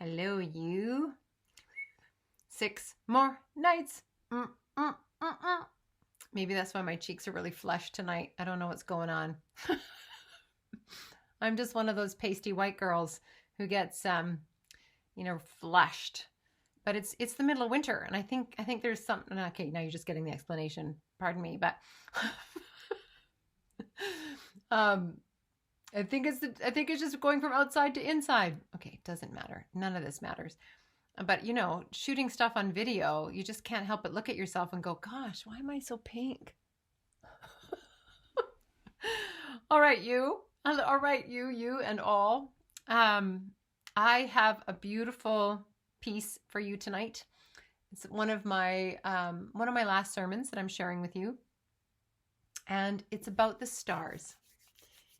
Hello, you. 6 more nights. Maybe that's why my cheeks are really flushed tonight. I don't know what's going on. I'm just one of those pasty white girls who gets, flushed. But it's the middle of winter, and I think there's something. Okay, now you're just getting the explanation. Pardon me, but I think it's just going from outside to inside. Okay, it doesn't matter. None of this matters. But shooting stuff on video, you just can't help but look at yourself and go, "Gosh, why am I so pink?" All right, you. All right, you and all. I have a beautiful piece for you tonight. It's one of my last sermons that I'm sharing with you, and it's about the stars.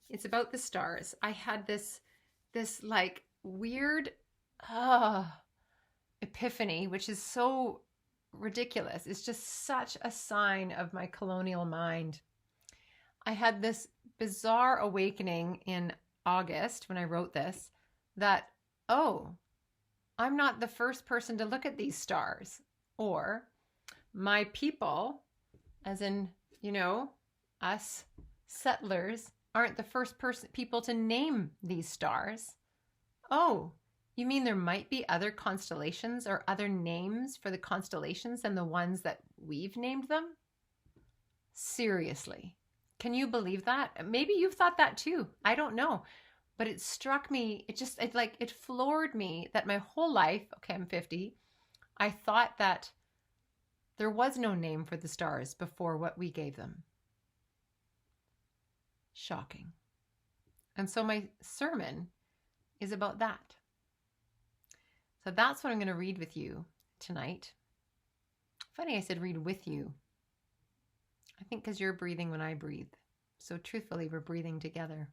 It's about the stars. I had this like weird epiphany, which is so ridiculous. It's just such a sign of my colonial mind. I had this bizarre awakening in August when I wrote this that, oh, I'm not the first person to look at these stars, or my people, as in, us settlers, aren't the first people to name these stars. Oh, you mean there might be other constellations or other names for the constellations than the ones that we've named them? Seriously. Can you believe that? Maybe you've thought that too. I don't know. But it struck me, it floored me that my whole life, okay, I'm 50, I thought that there was no name for the stars before what we gave them. Shocking. And so my sermon is about that. So that's what I'm going to read with you tonight. Funny, I said read with you. I think because you're breathing when I breathe. So truthfully, we're breathing together.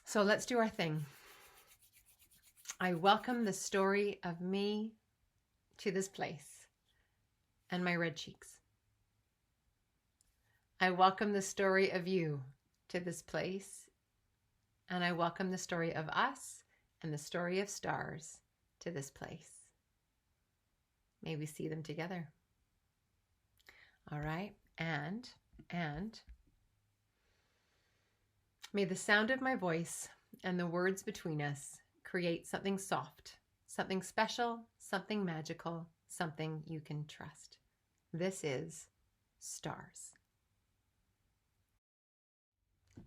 So let's do our thing. I welcome the story of me to this place and my red cheeks. I welcome the story of you to this place, and I welcome the story of us and the story of stars to this place. May we see them together. All right, and may the sound of my voice and the words between us create something soft, something special, something magical, something you can trust. This is Stars.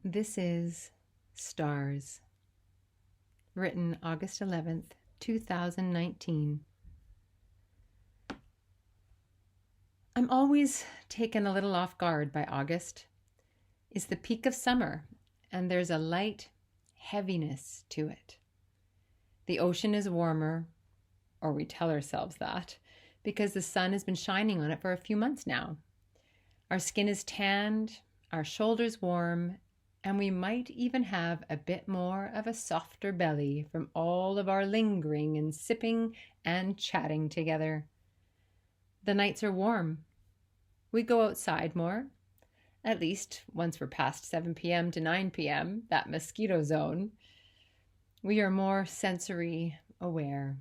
This is Stars, written August 11th, 2019. I'm always taken a little off guard by August. It's the peak of summer, and there's a light heaviness to it. The ocean is warmer, or we tell ourselves that, because the sun has been shining on it for a few months now. Our skin is tanned, our shoulders warm, and we might even have a bit more of a softer belly from all of our lingering and sipping and chatting together. The nights are warm. We go outside more, at least once we're past 7 p.m. to 9 p.m., that mosquito zone. We are more sensory aware.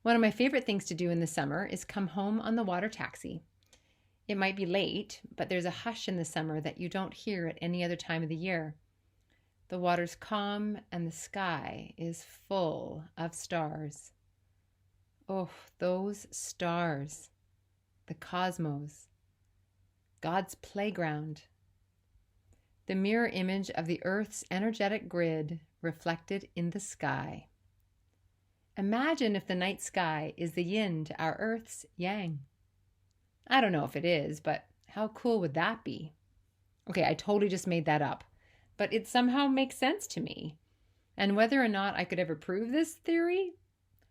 One of my favorite things to do in the summer is come home on the water taxi. It might be late, but there's a hush in the summer that you don't hear at any other time of the year. The water's calm and the sky is full of stars. Oh, those stars. The cosmos. God's playground. The mirror image of the Earth's energetic grid reflected in the sky. Imagine if the night sky is the yin to our Earth's yang. I don't know if it is, but how cool would that be? Okay, I totally just made that up, but it somehow makes sense to me. And whether or not I could ever prove this theory,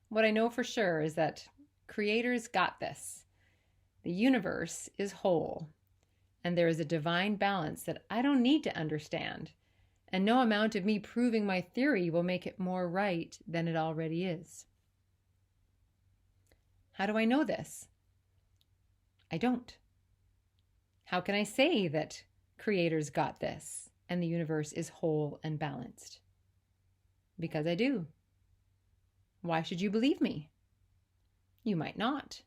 what I know for sure is that creators got this. The universe is whole, and there is a divine balance that I don't need to understand, and no amount of me proving my theory will make it more right than it already is. How do I know this? I don't. How can I say that creators got this and the universe is whole and balanced? Because I do. Why should you believe me? You might not.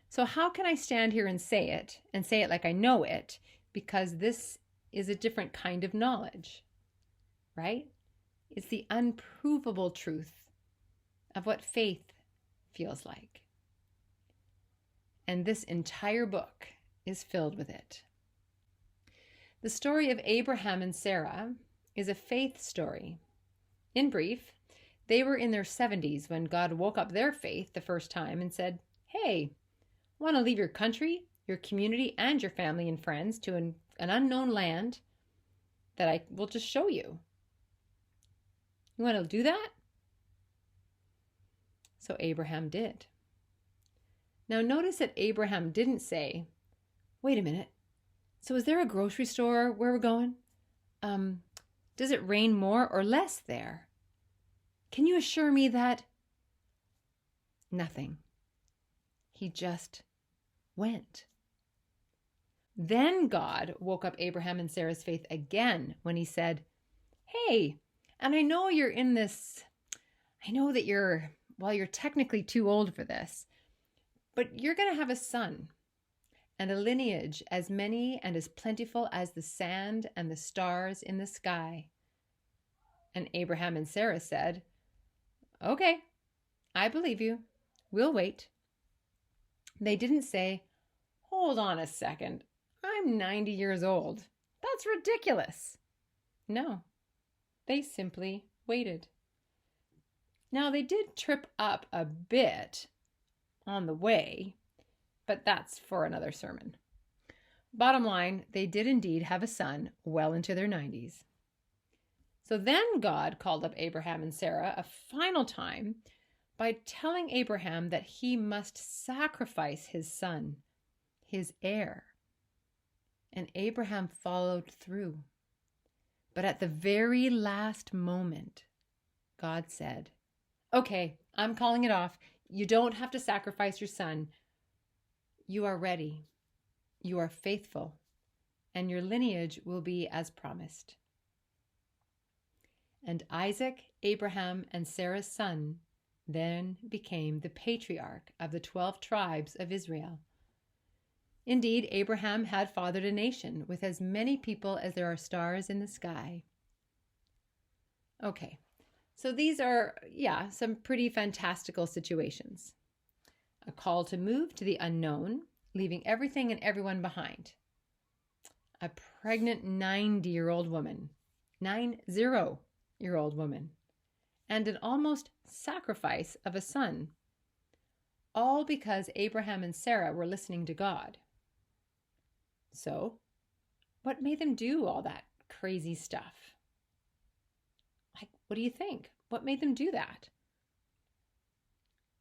So how can I stand here and say it like I know it, because this is a different kind of knowledge, right? It's the unprovable truth of what faith feels like. And this entire book is filled with it. The story of Abraham and Sarah is a faith story. In brief, they were in their 70s when God woke up their faith the first time and said, "Hey, want to leave your country, your community, and your family and friends to an unknown land that I will just show you. You want to do that?" So Abraham did. Now notice that Abraham didn't say, "Wait a minute, so is there a grocery store where we're going? Does it rain more or less there? Can you assure me that?" Nothing. He just went. Then God woke up Abraham and Sarah's faith again when he said, "Hey, and I know you're in this, I know that you're technically too old for this, but you're going to have a son and a lineage as many and as plentiful as the sand and the stars in the sky." And Abraham and Sarah said, "Okay, I believe you. We'll wait." They didn't say, "Hold on a second. I'm 90 years old. That's ridiculous." No, they simply waited. Now, they did trip up a bit on the way, but that's for another sermon. Bottom line, they did indeed have a son well into their 90s. So then God called up Abraham and Sarah a final time by telling Abraham that he must sacrifice his son, his heir. And Abraham followed through. But at the very last moment, God said, "Okay, I'm calling it off. You don't have to sacrifice your son. You are ready. You are faithful. And your lineage will be as promised." And Isaac, Abraham, and Sarah's son then became the patriarch of the 12 tribes of Israel. Indeed, Abraham had fathered a nation with as many people as there are stars in the sky. Okay, so these are, some pretty fantastical situations. A call to move to the unknown, leaving everything and everyone behind. A pregnant 90-year-old woman, 90-year-old woman, and an almost sacrifice of a son, all because Abraham and Sarah were listening to God. So, what made them do all that crazy stuff? Like, what do you think? What made them do that?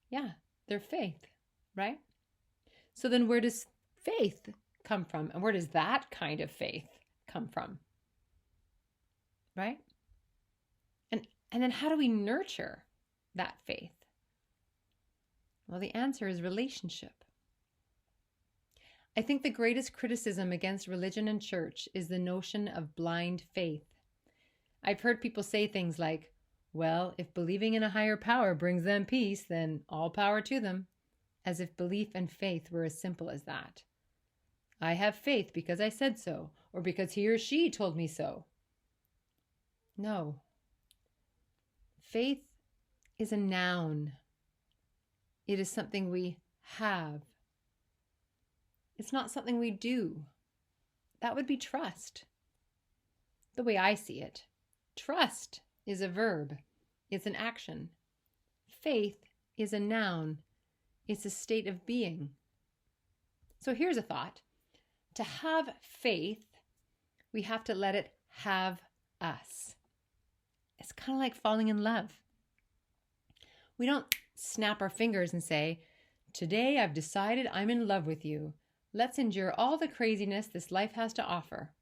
Yeah, their faith, right? So then where does faith come from? And where does that kind of faith come from? Right? And then how do we nurture that faith? Well, the answer is relationship. I think the greatest criticism against religion and church is the notion of blind faith. I've heard people say things like, "Well, if believing in a higher power brings them peace, then all power to them," as if belief and faith were as simple as that. "I have faith because I said so, or because he or she told me so." No. Faith is a noun. It is something we have. It's not something we do. That would be trust. The way I see it, trust is a verb. It's an action. Faith is a noun. It's a state of being. So here's a thought. To have faith, we have to let it have us. It's kind of like falling in love. We don't snap our fingers and say, "Today I've decided I'm in love with you. Let's endure all the craziness this life has to offer.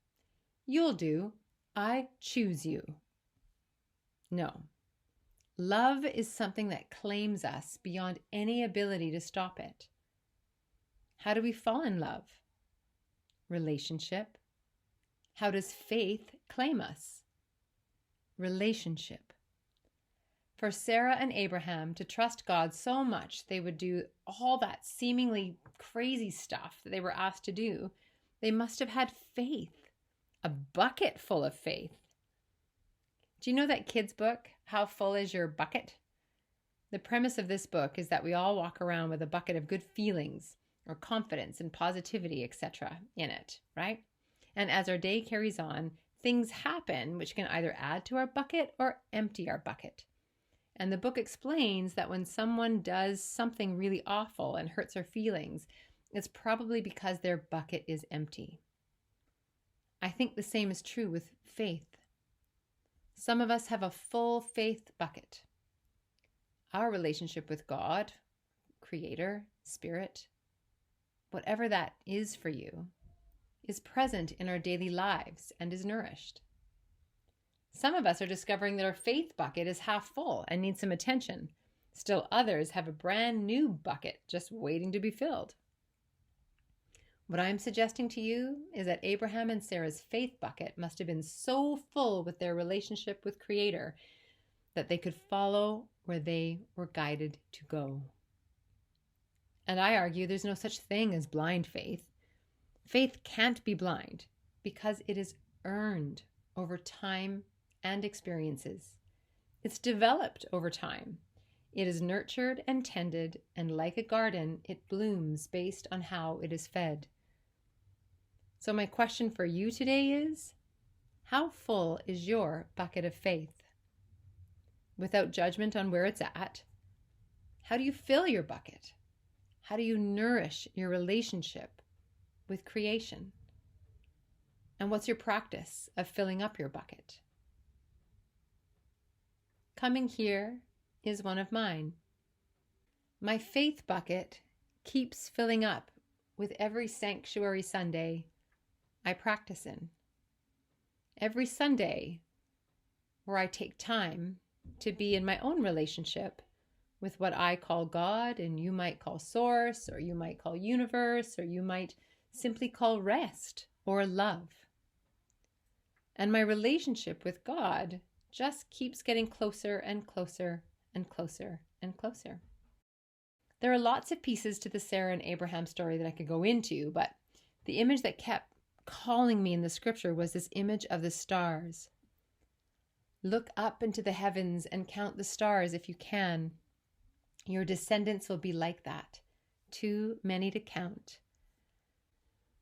You'll do. I choose you." No. Love is something that claims us beyond any ability to stop it. How do we fall in love? Relationship. How does faith claim us? Relationship. For Sarah and Abraham to trust God so much they would do all that seemingly crazy stuff that they were asked to do, they must have had faith, a bucket full of faith. Do you know that kid's book, How Full Is Your Bucket? The premise of this book is that we all walk around with a bucket of good feelings or confidence and positivity, etc. in it, right? And as our day carries on, things happen which can either add to our bucket or empty our bucket. And the book explains that when someone does something really awful and hurts our feelings, it's probably because their bucket is empty. I think the same is true with faith. Some of us have a full faith bucket. Our relationship with God, Creator, Spirit, whatever that is for you, is present in our daily lives and is nourished. Some of us are discovering that our faith bucket is half full and needs some attention. Still others have a brand new bucket just waiting to be filled. What I'm suggesting to you is that Abraham and Sarah's faith bucket must have been so full with their relationship with Creator that they could follow where they were guided to go. And I argue there's no such thing as blind faith. Faith can't be blind because it is earned over time and experiences. It's developed over time. It is nurtured and tended, and like a garden, it blooms based on how it is fed. So my question for you today is, how full is your bucket of faith? Without judgment on where it's at, how do you fill your bucket? How do you nourish your relationship with creation? And what's your practice of filling up your bucket? Coming here is one of mine. My faith bucket keeps filling up with every Sanctuary Sunday I practice in. Every Sunday where I take time to be in my own relationship with what I call God, and you might call Source, or you might call Universe, or you might simply call rest or love. And my relationship with God just keeps getting closer and closer and closer and closer. There are lots of pieces to the Sarah and Abraham story that I could go into, but the image that kept calling me in the scripture was this image of the stars. Look up into the heavens and count the stars if you can. Your descendants will be like that, too many to count.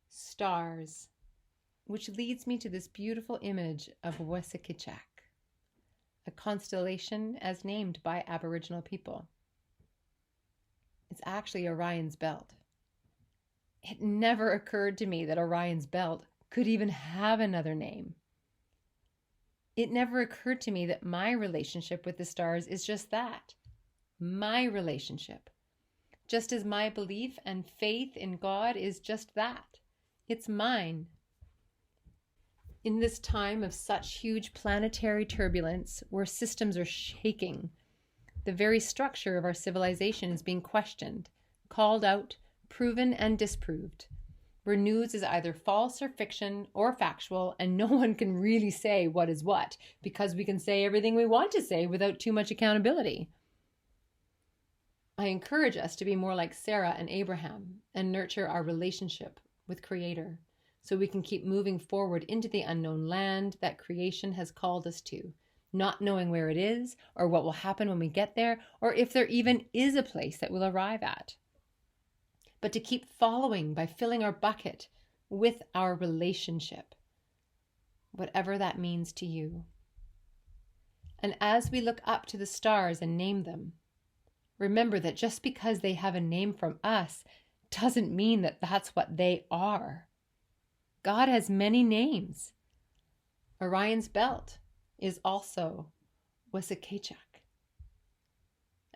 Stars, which leads me to this beautiful image of Wesakechak, a constellation as named by Aboriginal people. It's actually Orion's belt. It never occurred to me that Orion's belt could even have another name. It never occurred to me that my relationship with the stars is just that, my relationship. Just as my belief and faith in God is just that, it's mine. In this time of such huge planetary turbulence where systems are shaking, the very structure of our civilization is being questioned, called out, proven and disproved, where news is either false or fiction or factual, and no one can really say what is what, because we can say everything we want to say without too much accountability. I encourage us to be more like Sarah and Abraham and nurture our relationship with Creator so we can keep moving forward into the unknown land that creation has called us to, not knowing where it is or what will happen when we get there, or if there even is a place that we'll arrive at. But to keep following by filling our bucket with our relationship, whatever that means to you. And as we look up to the stars and name them, remember that just because they have a name from us doesn't mean that that's what they are. God has many names. Orion's belt is also Wesakechak.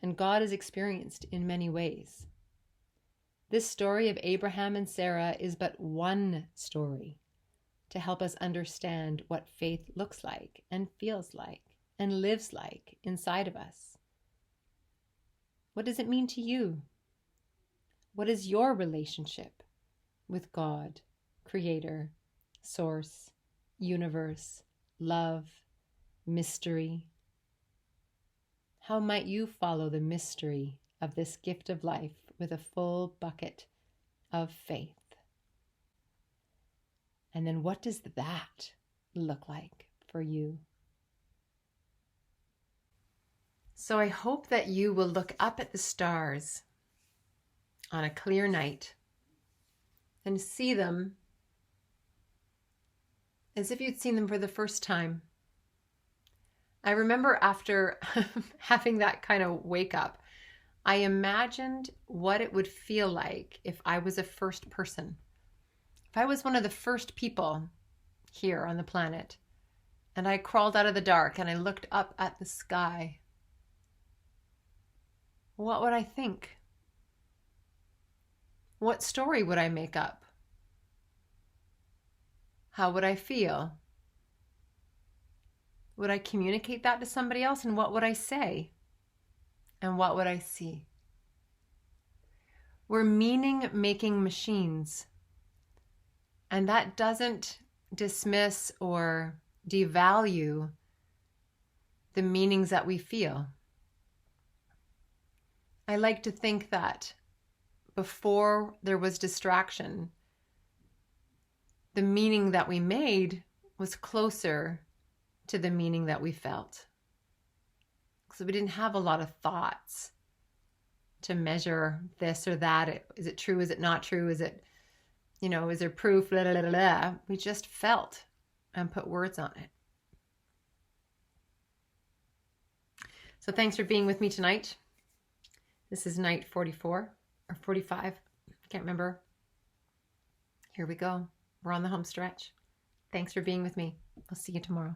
And God is experienced in many ways. This story of Abraham and Sarah is but one story to help us understand what faith looks like and feels like and lives like inside of us. What does it mean to you? What is your relationship with God, Creator, Source, Universe, love, mystery? How might you follow the mystery of this gift of life with a full bucket of faith? And then what does that look like for you? So I hope that you will look up at the stars on a clear night and see them as if you'd seen them for the first time. I remember after having that kind of wake up, I imagined what it would feel like if I was a first person. If I was one of the first people here on the planet and I crawled out of the dark and I looked up at the sky, what would I think? What story would I make up? How would I feel? Would I communicate that to somebody else? And what would I say? And what would I see? We're meaning-making machines. And that doesn't dismiss or devalue the meanings that we feel. I like to think that before there was distraction, the meaning that we made was closer to the meaning that we felt. So we didn't have a lot of thoughts to measure this or that. Is it true? Is it not true? Is it, is there proof? Blah, blah, blah, blah. We just felt and put words on it. So thanks for being with me tonight. This is night 44 or 45. I can't remember. Here we go. We're on the home stretch. Thanks for being with me. I'll see you tomorrow.